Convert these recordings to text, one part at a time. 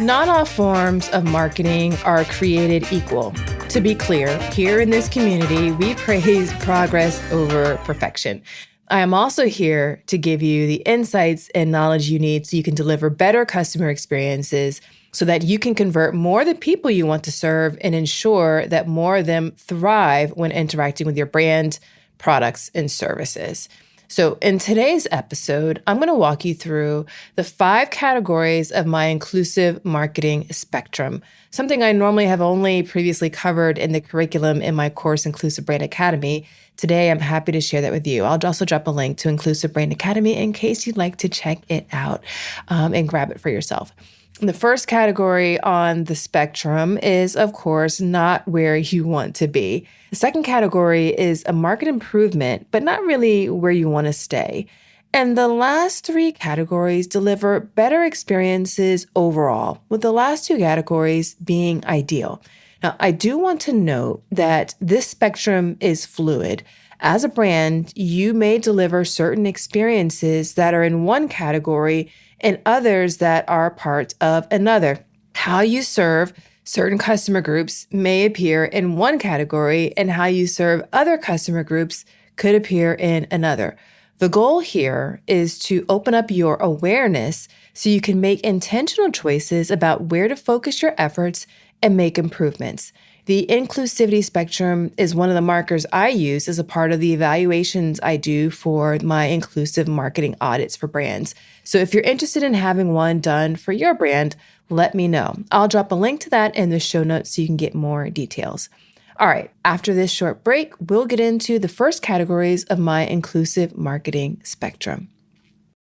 Not all forms of marketing are created equal. To be clear, here in this community, we praise progress over perfection. I am also here to give you the insights and knowledge you need so you can deliver better customer experiences so that you can convert more of the people you want to serve and ensure that more of them thrive when interacting with your brand, products, and services. So in today's episode, I'm going to walk you through the 5 categories of my inclusive marketing spectrum, something I normally have only previously covered in the curriculum in my course, Inclusive Brand Academy. Today, I'm happy to share that with you. I'll also drop a link to Inclusive Brand Academy in case you'd like to check it out and grab it for yourself. The first category on the spectrum is, of course, not where you want to be. The second category is a market improvement, but not really where you want to stay. And the last 3 categories deliver better experiences overall, with the last 2 categories being ideal. Now, I do want to note that this spectrum is fluid. As a brand, you may deliver certain experiences that are in one category and others that are part of another. How you serve certain customer groups may appear in one category, and how you serve other customer groups could appear in another. The goal here is to open up your awareness so you can make intentional choices about where to focus your efforts and make improvements. The inclusivity spectrum is one of the markers I use as a part of the evaluations I do for my inclusive marketing audits for brands. So if you're interested in having one done for your brand, let me know. I'll drop a link to that in the show notes so you can get more details. All right, after this short break, we'll get into the first categories of my inclusive marketing spectrum.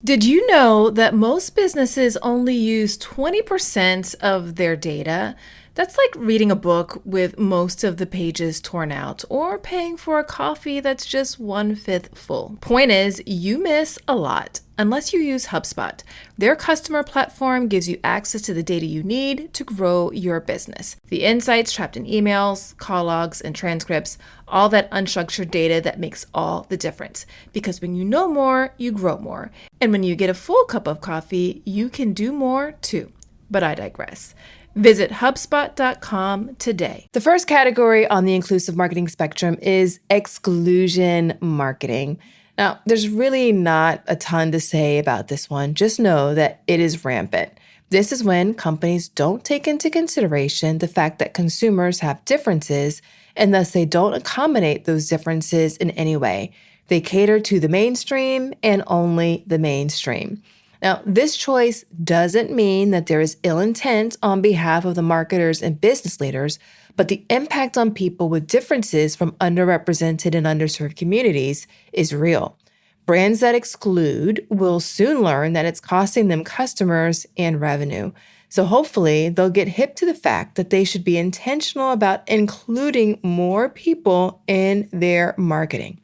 Did you know that most businesses only use 20% of their data? That's like reading a book with most of the pages torn out, or paying for a coffee that's just 1/5 full. Point is, you miss a lot unless you use HubSpot. Their customer platform gives you access to the data you need to grow your business. The insights trapped in emails, call logs, and transcripts, all that unstructured data that makes all the difference. Because when you know more, you grow more. And when you get a full cup of coffee, you can do more too. But I digress. Visit HubSpot.com today. The first category on the inclusive marketing spectrum is exclusion marketing. Now, there's really not a ton to say about this one. Just know that it is rampant. This is when companies don't take into consideration the fact that consumers have differences, and thus they don't accommodate those differences in any way. They cater to the mainstream and only the mainstream. Now, this choice doesn't mean that there is ill intent on behalf of the marketers and business leaders, but the impact on people with differences from underrepresented and underserved communities is real. Brands that exclude will soon learn that it's costing them customers and revenue. So hopefully they'll get hip to the fact that they should be intentional about including more people in their marketing.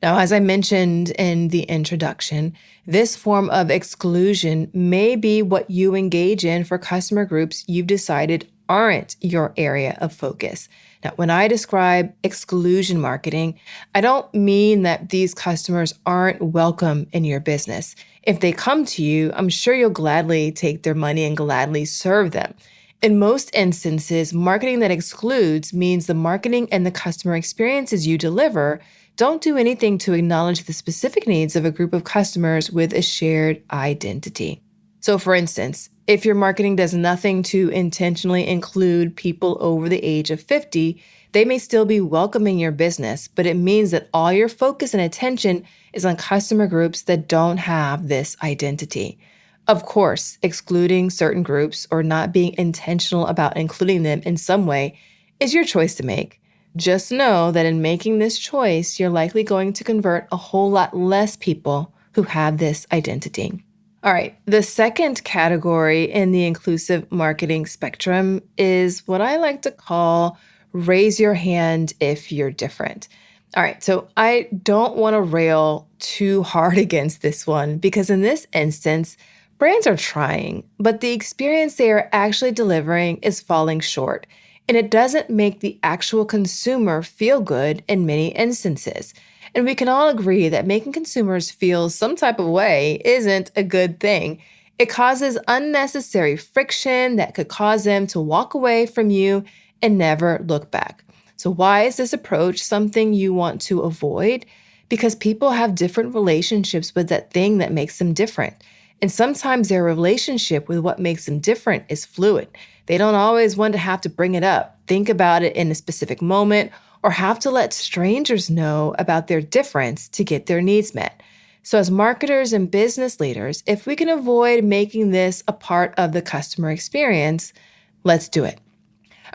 Now, as I mentioned in the introduction, this form of exclusion may be what you engage in for customer groups you've decided aren't your area of focus. Now, when I describe exclusion marketing, I don't mean that these customers aren't welcome in your business. If they come to you, I'm sure you'll gladly take their money and gladly serve them. In most instances, marketing that excludes means the marketing and the customer experiences you deliver don't do anything to acknowledge the specific needs of a group of customers with a shared identity. So for instance, if your marketing does nothing to intentionally include people over the age of 50, they may still be welcoming your business, but it means that all your focus and attention is on customer groups that don't have this identity. Of course, excluding certain groups or not being intentional about including them in some way is your choice to make. Just know that in making this choice, you're likely going to convert a whole lot less people who have this identity. All right, the second category in the inclusive marketing spectrum is what I like to call raise your hand if you're different. All right, so I don't want to rail too hard against this one because in this instance, brands are trying, but the experience they are actually delivering is falling short. And it doesn't make the actual consumer feel good in many instances. And we can all agree that making consumers feel some type of way isn't a good thing. It causes unnecessary friction that could cause them to walk away from you and never look back. So, why is this approach something you want to avoid? Because people have different relationships with that thing that makes them different. And sometimes their relationship with what makes them different is fluid. They don't always want to have to bring it up, think about it in a specific moment, or have to let strangers know about their difference to get their needs met. So, as marketers and business leaders, if we can avoid making this a part of the customer experience, let's do it.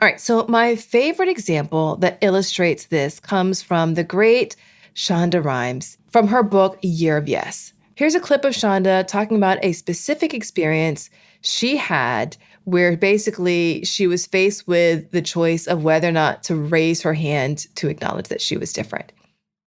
All right, so my favorite example that illustrates this comes from the great Shonda Rhimes from her book, Year of Yes. Here's a clip of Shonda talking about a specific experience she had where basically she was faced with the choice of whether or not to raise her hand to acknowledge that she was different.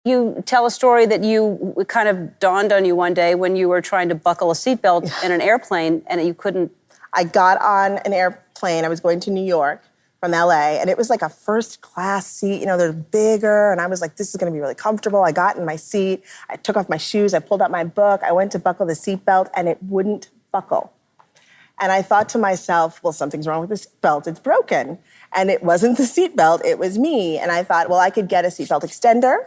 You tell a story that you kind of dawned on you one day when you were trying to buckle a seatbelt in an airplane and you couldn't. I got on an airplane. I was going to New York from LA, and it was like a first class seat. You know, they're bigger, and I was like, this is going to be really comfortable. I got in my seat. I took off my shoes. I pulled out my book. I went to buckle the seatbelt, and it wouldn't buckle. And I thought to myself, well, something's wrong with the seatbelt. It's broken. And it wasn't the seatbelt. It was me. And I thought, well, I could get a seatbelt extender.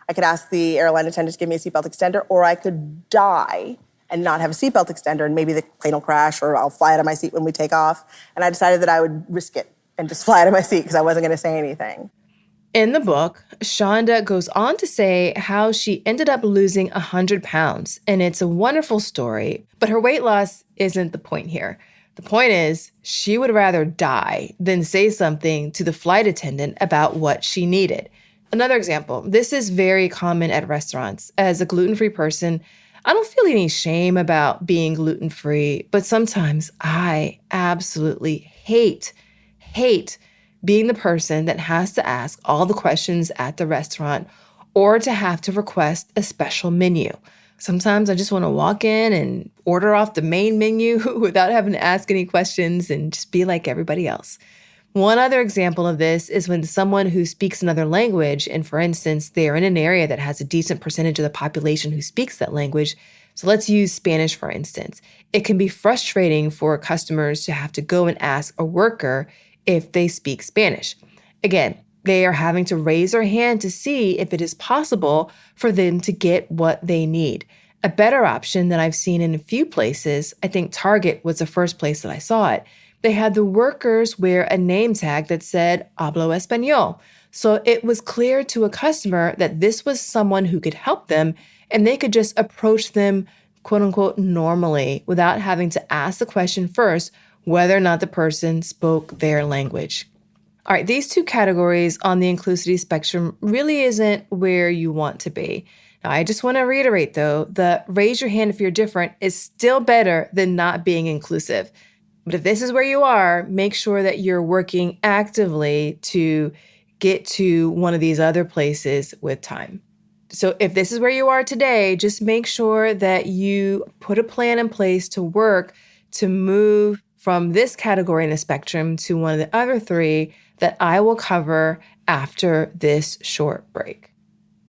I could ask the airline attendant to give me a seatbelt extender, or I could die and not have a seatbelt extender, and maybe the plane will crash, or I'll fly out of my seat when we take off. And I decided that I would risk it and just fly out of my seat because I wasn't going to say anything. In the book, Shonda goes on to say how she ended up losing 100 pounds, and it's a wonderful story, but her weight loss isn't the point here. The point is, she would rather die than say something to the flight attendant about what she needed. Another example, this is very common at restaurants. As a gluten-free person, I don't feel any shame about being gluten-free, but sometimes I absolutely hate being the person that has to ask all the questions at the restaurant or to have to request a special menu. Sometimes I just want to walk in and order off the main menu without having to ask any questions and just be like everybody else. One other example of this is when someone who speaks another language, and for instance, they're in an area that has a decent percentage of the population who speaks that language. So let's use Spanish, for instance. It can be frustrating for customers to have to go and ask a worker if they speak Spanish. Again, they are having to raise their hand to see if it is possible for them to get what they need. A better option that I've seen in a few places, I think Target was the first place that I saw it, they had the workers wear a name tag that said, Hablo Español. So it was clear to a customer that this was someone who could help them, and they could just approach them, quote unquote, normally without having to ask the question first, whether or not the person spoke their language. All right, these two categories on the inclusivity spectrum really isn't where you want to be. Now, I just want to reiterate, though, the raise your hand if you're different is still better than not being inclusive. But if this is where you are, make sure that you're working actively to get to one of these other places with time. So if this is where you are today, just make sure that you put a plan in place to work to move from this category in the spectrum to one of the other three that I will cover after this short break.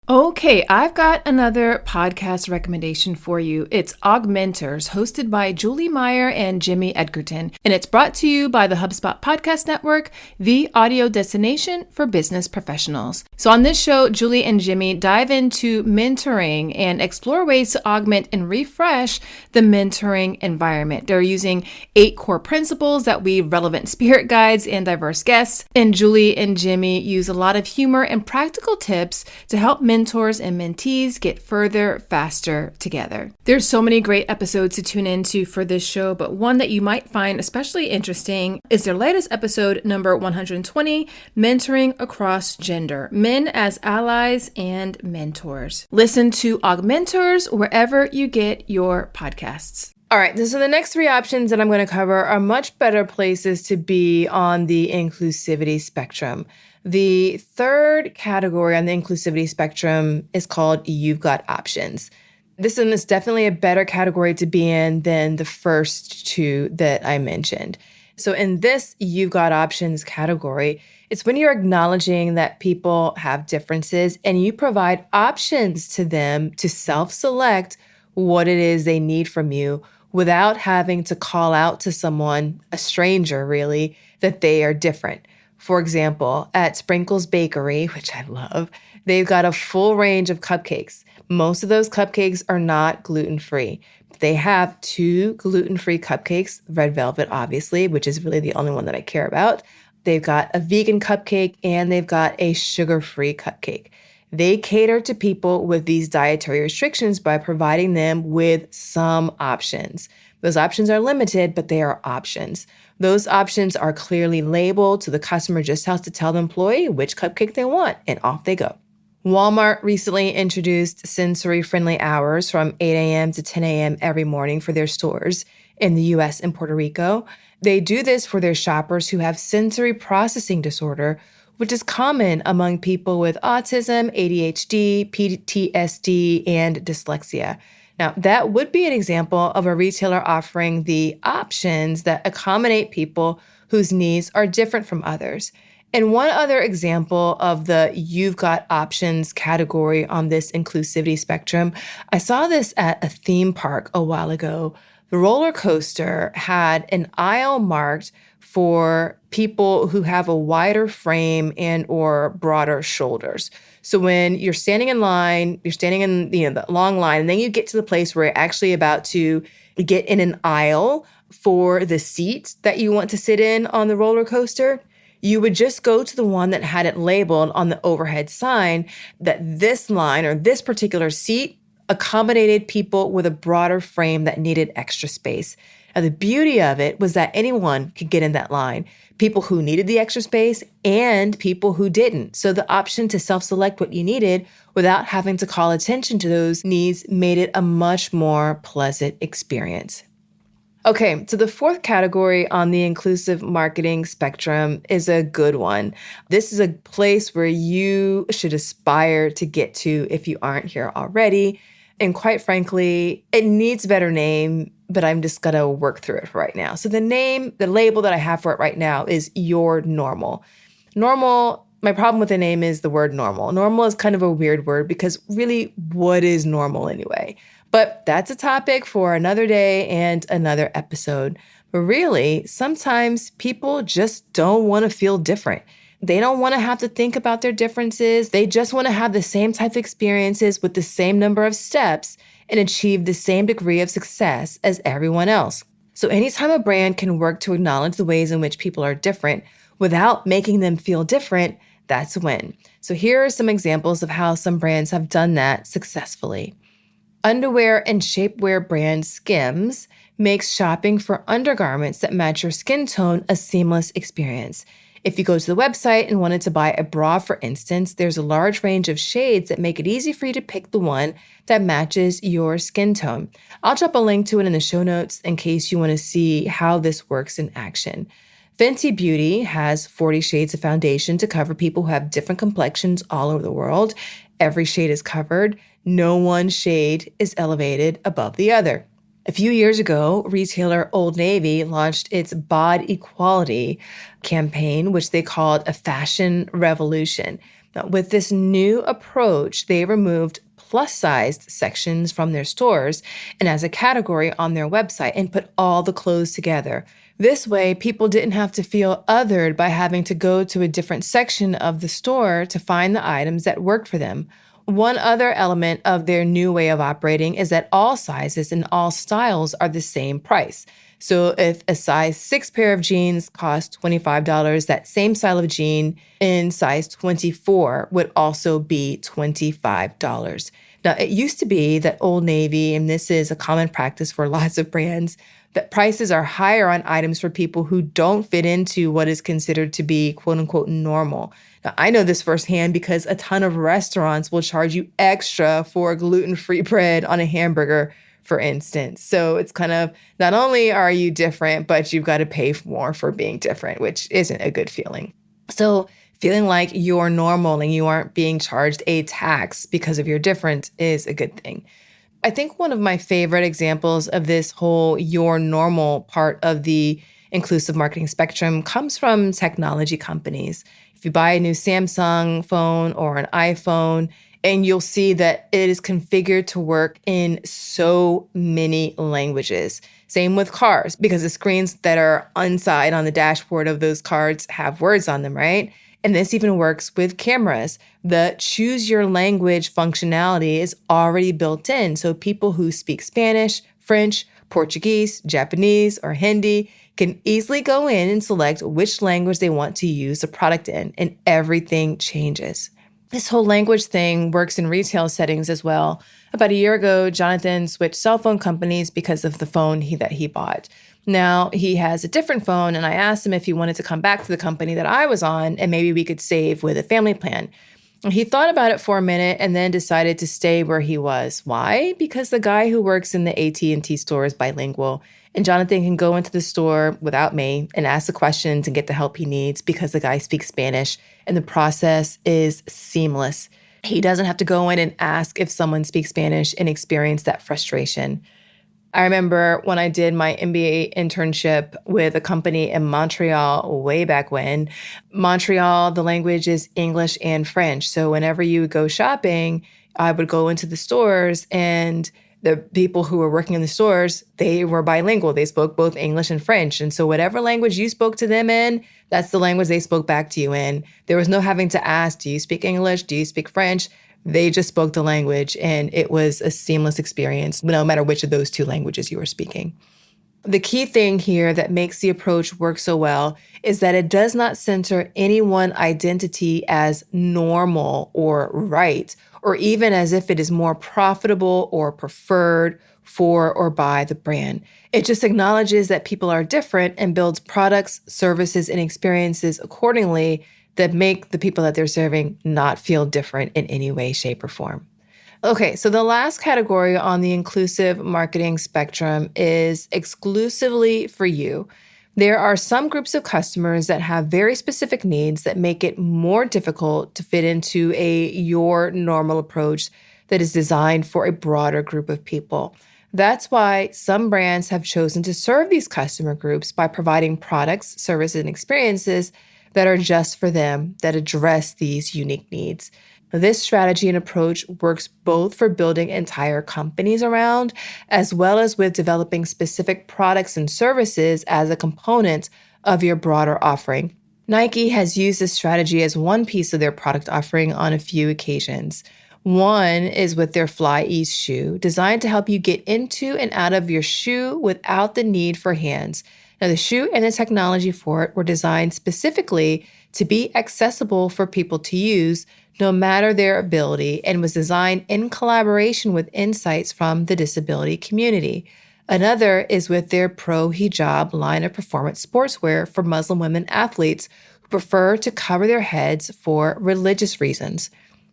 Okay, I've got another podcast recommendation for you. It's Augmenters, hosted by Julie Meyer and Jimmy Edgerton, and it's brought to you by the HubSpot Podcast Network, the audio destination for business professionals. So on this show, Julie and Jimmy dive into mentoring and explore ways to augment and refresh the mentoring environment. They're using 8 core principles that weave relevant spirit guides and diverse guests, and Julie and Jimmy use a lot of humor and practical tips to help mentors and mentees get further, faster together. There's so many great episodes to tune into for this show, but one that you might find especially interesting is their latest episode, number 120, Mentoring Across Gender, Men as Allies and Mentors. Listen to Augmenters wherever you get your podcasts. All right, so the next 3 options that I'm going to cover are much better places to be on the inclusivity spectrum. The third category on the inclusivity spectrum is called You've Got Options. This one is definitely a better category to be in than the first 2 that I mentioned. So in this You've Got Options category, it's when you're acknowledging that people have differences and you provide options to them to self-select what it is they need from you without having to call out to someone, a stranger really, that they are different. For example, at Sprinkles Bakery, which I love, they've got a full range of cupcakes. Most of those cupcakes are not gluten-free. They have 2 gluten-free cupcakes, red velvet, obviously, which is really the only one that I care about. They've got a vegan cupcake and they've got a sugar-free cupcake. They cater to people with these dietary restrictions by providing them with some options. Those options are limited, but they are options. Those options are clearly labeled, so the customer just has to tell the employee which cupcake they want, and off they go. Walmart recently introduced sensory-friendly hours from 8 a.m. to 10 a.m. every morning for their stores in the U.S. and Puerto Rico. They do this for their shoppers who have sensory processing disorder, which is common among people with autism, ADHD, PTSD, and dyslexia. Now, that would be an example of a retailer offering the options that accommodate people whose needs are different from others. And one other example of the you've got options category on this inclusivity spectrum, I saw this at a theme park a while ago. The roller coaster had an aisle marked for people who have a wider frame and or broader shoulders. So when you're standing in line, you're standing in the long line, and then you get to the place where you're actually about to get in an aisle for the seat that you want to sit in on the roller coaster, you would just go to the one that had it labeled on the overhead sign that this line or this particular seat accommodated people with a broader frame that needed extra space. Now, the beauty of it was that anyone could get in that line, people who needed the extra space and people who didn't. So the option to self-select what you needed without having to call attention to those needs made it a much more pleasant experience. Okay, so the fourth category on the inclusive marketing spectrum is a good one. This is a place where you should aspire to get to if you aren't here already. And quite frankly, it needs a better name, but I'm just gonna work through it right now. So the label that I have for it right now is Your Normal. Normal, my problem with the name is the word normal. Normal is kind of a weird word because really, what is normal anyway? But that's a topic for another day and another episode. But really, sometimes people just don't want to feel different. They don't want to have to think about their differences. They just want to have the same type of experiences with the same number of steps and achieve the same degree of success as everyone else. So anytime a brand can work to acknowledge the ways in which people are different without making them feel different, that's a win. So here are some examples of how some brands have done that successfully. Underwear and shapewear brand Skims makes shopping for undergarments that match your skin tone a seamless experience. If you go to the website and wanted to buy a bra, for instance, there's a large range of shades that make it easy for you to pick the one that matches your skin tone. I'll drop a link to it in the show notes in case you want to see how this works in action. Fenty Beauty has 40 shades of foundation to cover people who have different complexions all over the world. Every shade is covered. No one shade is elevated above the other. A few years ago, retailer Old Navy launched its Bod Equality campaign, which they called a fashion revolution. Now, with this new approach, they removed plus-sized sections from their stores and as a category on their website and put all the clothes together. This way, people didn't have to feel othered by having to go to a different section of the store to find the items that worked for them. One other element of their new way of operating is that all sizes and all styles are the same price. So if a size 6 pair of jeans costs $25, that same style of jean in size 24 would also be $25. Now, it used to be that Old Navy, and this is a common practice for lots of brands, that prices are higher on items for people who don't fit into what is considered to be quote unquote normal. Now, I know this firsthand because a ton of restaurants will charge you extra for gluten-free bread on a hamburger, for instance. So it's kind of not only are you different, but you've got to pay more for being different, which isn't a good feeling. So feeling like you're normal and you aren't being charged a tax because of your difference is a good thing. I think one of my favorite examples of this whole your normal part of the inclusive marketing spectrum comes from technology companies. If you buy a new Samsung phone or an iPhone, And you'll see that it is configured to work in so many languages. Same with cars, because the screens that are inside on the dashboard of those cars have words on them, right? And this even works with cameras. The choose your language functionality is already built in. So people who speak Spanish, French, Portuguese, Japanese, or Hindi can easily go in and select which language they want to use the product in, and everything changes. This whole language thing works in retail settings as well. About a year ago, Jonathan switched cell phone companies because of the phone that he bought. Now he has a different phone, and I asked him if he wanted to come back to the company that I was on, and maybe we could save with a family plan. He thought about it for a minute and then decided to stay where he was. Why? Because the guy who works in the AT&T store is bilingual, and Jonathan can go into the store without me and ask the questions and get the help he needs because the guy speaks Spanish, and the process is seamless. He doesn't have to go in and ask if someone speaks Spanish and experience that frustration. I remember when I did my MBA internship with a company in Montreal way back when. Montreal, the language is English and French. So whenever you would go shopping, I would go into the stores, and the people who were working in the stores, they were bilingual. They spoke both English and French. And so whatever language you spoke to them in, that's the language they spoke back to you in. There was no having to ask, do you speak English? Do you speak French? They just spoke the language, and it was a seamless experience, no matter which of those two languages you were speaking. The key thing here that makes the approach work so well is that it does not center any one identity as normal or right, or even as if it is more profitable or preferred for or by the brand. It just acknowledges that people are different and builds products, services, and experiences accordingly that make the people that they're serving not feel different in any way, shape, or form. Okay, so the last category on the inclusive marketing spectrum is exclusively for you. There are some groups of customers that have very specific needs that make it more difficult to fit into your normal approach that is designed for a broader group of people. That's why some brands have chosen to serve these customer groups by providing products, services, and experiences that are just for them, that address these unique needs. This strategy and approach works both for building entire companies around, as well as with developing specific products and services as a component of your broader offering. Nike has used this strategy as one piece of their product offering on a few occasions. One is with their FlyEase shoe, designed to help you get into and out of your shoe without the need for hands. Now, the shoe and the technology for it were designed specifically to be accessible for people to use, no matter their ability, and was designed in collaboration with insights from the disability community. Another is with their Pro Hijab line of performance sportswear for Muslim women athletes who prefer to cover their heads for religious reasons.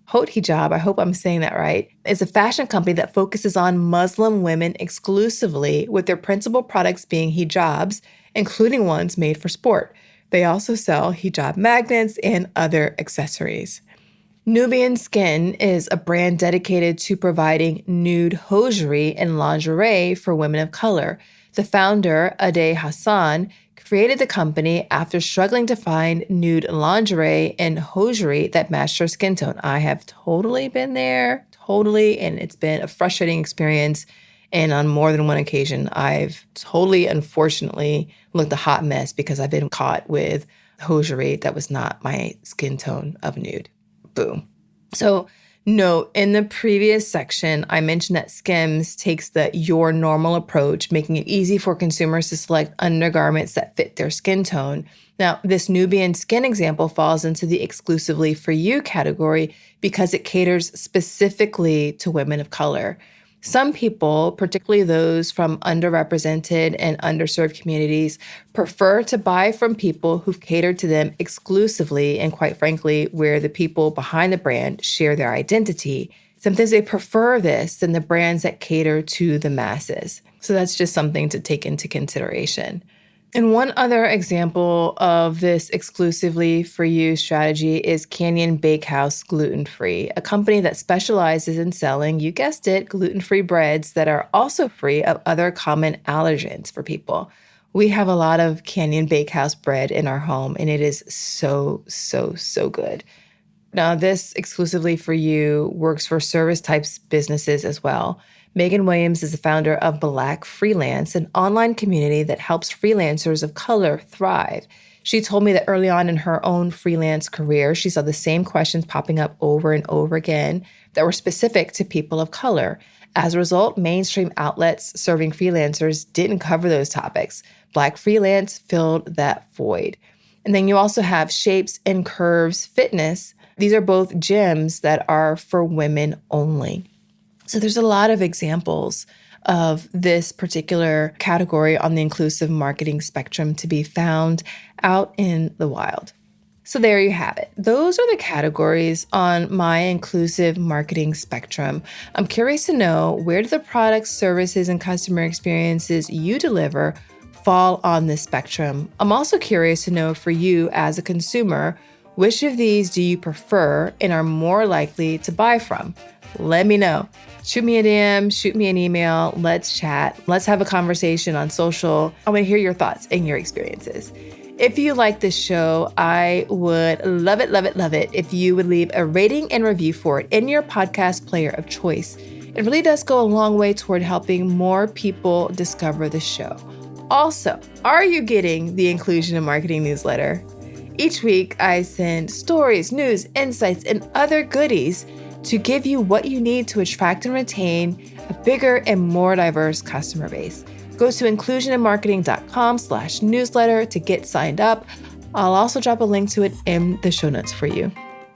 Haute Hijab, I hope I'm saying that right, is a fashion company that focuses on Muslim women exclusively, with their principal products being hijabs, including ones made for sport. They also sell hijab magnets and other accessories. Nubian Skin is a brand dedicated to providing nude hosiery and lingerie for women of color. The founder, Ade Hassan, created the company after struggling to find nude lingerie and hosiery that matched her skin tone. I have totally been there, and it's been a frustrating experience. And on more than one occasion, I've totally, unfortunately, looked a hot mess because I've been caught with hosiery that was not my skin tone of nude. Boom. So note, in the previous section, I mentioned that Skims takes the your normal approach, making it easy for consumers to select undergarments that fit their skin tone. Now, this Nubian Skin example falls into the exclusively for you category because it caters specifically to women of color. Some people, particularly those from underrepresented and underserved communities, prefer to buy from people who've catered to them exclusively, and quite frankly, where the people behind the brand share their identity. Sometimes they prefer this than the brands that cater to the masses. So that's just something to take into consideration. And one other example of this exclusively for you strategy is Canyon Bakehouse Gluten Free, a company that specializes in selling, you guessed it, gluten-free breads that are also free of other common allergens for people. We have a lot of Canyon Bakehouse bread in our home, and it is so good. Now, this exclusively for you works for service types businesses as well. Megan Williams is the founder of Black Freelance, an online community that helps freelancers of color thrive. She told me that early on in her own freelance career, she saw the same questions popping up over and over again that were specific to people of color. As a result, mainstream outlets serving freelancers didn't cover those topics. Black Freelance filled that void. And then you also have Shapes and Curves Fitness. These are both gyms that are for women only. So there's a lot of examples of this particular category on the inclusive marketing spectrum to be found out in the wild. So there you have it. Those are the categories on my inclusive marketing spectrum. I'm curious to know, where do the products, services, and customer experiences you deliver fall on this spectrum? I'm also curious to know, for you as a consumer, which of these do you prefer and are more likely to buy from? Let me know. Shoot me a DM, shoot me an email. Let's chat. Let's have a conversation on social. I want to hear your thoughts and your experiences. If you like this show, I would love it if you would leave a rating and review for it in your podcast player of choice. It really does go a long way toward helping more people discover the show. Also, are you getting the Inclusion in Marketing newsletter? Each week, I send stories, news, insights, and other goodies to give you what you need to attract and retain a bigger and more diverse customer base. Go to inclusioninmarketing.com/newsletter to get signed up. I'll also drop a link to it in the show notes for you.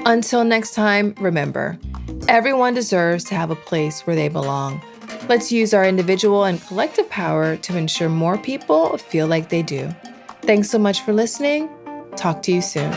Until next time, remember, everyone deserves to have a place where they belong. Let's use our individual and collective power to ensure more people feel like they do. Thanks so much for listening. Talk to you soon.